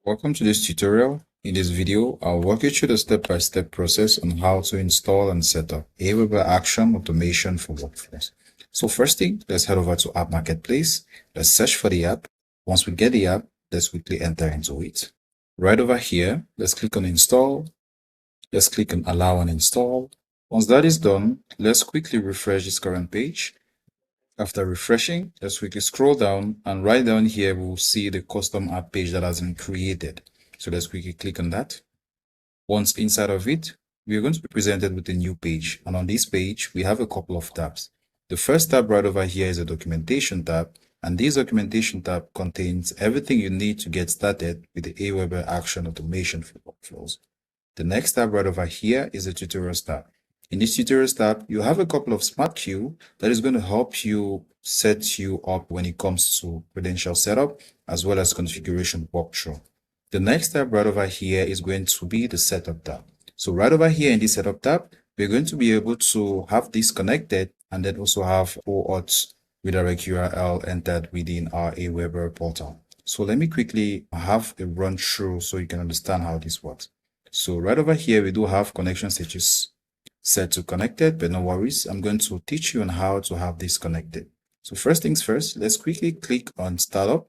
Welcome to this tutorial. In this video, I'll walk you through the step-by-step process on how to install and set up Aweber Action Automation for workflows. So first thing, let's head over to App Marketplace. Let's search for the app. Once we get the app, let's quickly enter into it. Right over here, let's click on Install. Let's click on Allow and Install. Once that is done, let's quickly refresh this current page. After refreshing, let's quickly scroll down, and right down here we'll see the custom app page that has been created. So let's quickly click on that. Once inside of it, we are going to be presented with a new page, and on this page we have a couple of tabs. The first tab right over here is a documentation tab, and this documentation tab contains everything you need to get started with the Aweber Action Automation for workflows. The next tab right over here is the Tutorials tab. In this Tutorials tab, you have a couple of smart cue that is going to help you set you up when it comes to credential setup as well as configuration walkthrough. The next tab right over here is going to be the Setup tab. So right over here in the Setup tab, we're going to be able to have this connected and then also have OAuth redirect URL entered within our Aweber portal. So let me quickly have a run through so you can understand how this works. So right over here, we do have connection status set to connected, but no worries. I'm going to teach you on how to have this connected. So first things first, let's quickly click on Start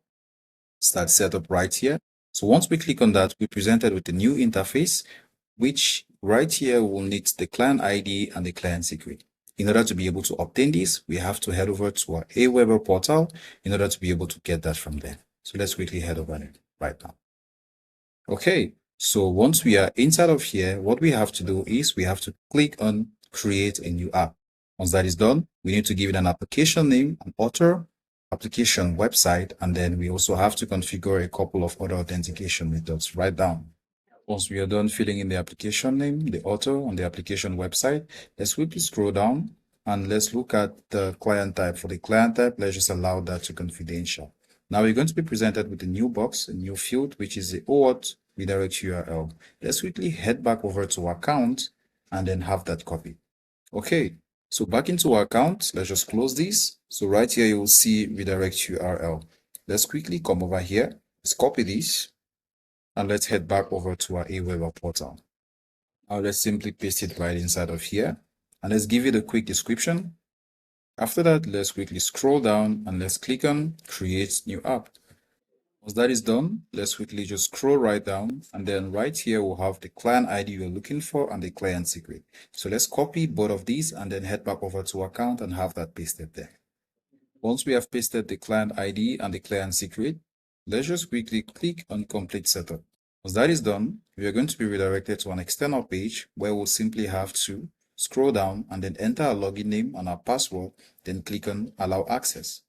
Setup right here. So once we click on that, we're presented with a new interface, which right here will need the client ID and the client secret. In order to be able to obtain this, we have to head over to our Aweber portal in order to be able to get that from there. So let's quickly head over there right now. Okay. So once we are inside of here, what we have to do is we have to click on create a new app. Once that is done, we need to give it an application name, an author, application website, and then we also have to configure a couple of other authentication methods right down. Once we are done filling in the application name, the author, and the application website, let's quickly scroll down and let's look at the client type. For the client type, let's just allow that to confidential. Now we're going to be presented with a new box, a new field, which is the OAuth redirect URL. Let's quickly head back over to our account and then have that copy. Okay, so back into our account, let's just close this. So right here, you will see redirect URL. Let's quickly come over here. Let's copy this and let's head back over to our Aweber portal. Now let's simply paste it right inside of here and let's give it a quick description. After that, let's quickly scroll down and let's click on create new app. Once that is done, let's quickly just scroll right down, and then right here we'll have the client ID you're looking for and the client secret. So let's copy both of these and then head back over to our account and have that pasted there. Once we have pasted the client ID and the client secret, let's just quickly click on complete setup. Once that is done, we are going to be redirected to an external page where we'll simply have to scroll down and then enter our login name and our password, then click on allow access.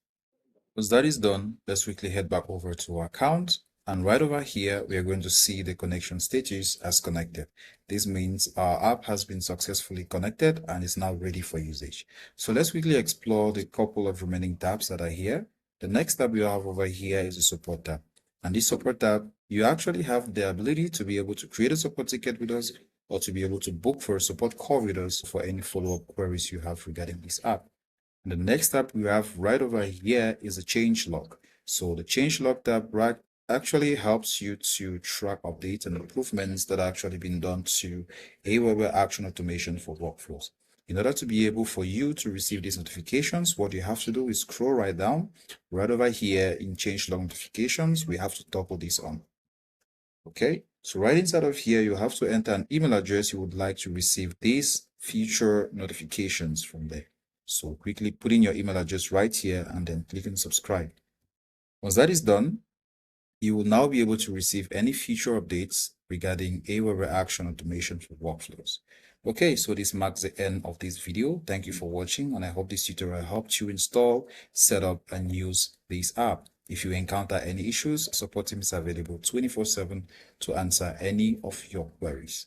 Once that is done, let's quickly head back over to our account, and right over here we are going to see the connection status as connected. This means our app has been successfully connected and is now ready for usage. So let's quickly explore the couple of remaining tabs that are here. The next tab you have over here is the support tab, and this support tab, you actually have the ability to be able to create a support ticket with us or to be able to book for a support call with us for any follow-up queries you have regarding this app. And the next tab we have right over here is a change log. So the change log tab actually helps you to track updates and improvements that are actually being done to Aweber Action Automation for workflows. In order to be able for you to receive these notifications, what you have to do is scroll right down. Right over here in change log notifications, we have to toggle this on. Okay, so right inside of here, you have to enter an email address you would like to receive these future notifications from there. So quickly put in your email address right here and then click on subscribe. Once that is done, you will now be able to receive any future updates regarding Aweber Action Automation for workflows. Okay, so this marks the end of this video. Thank you for watching, and I hope this tutorial helped you install, set up, and use this app. If you encounter any issues, support team is available 24/7 to answer any of your queries.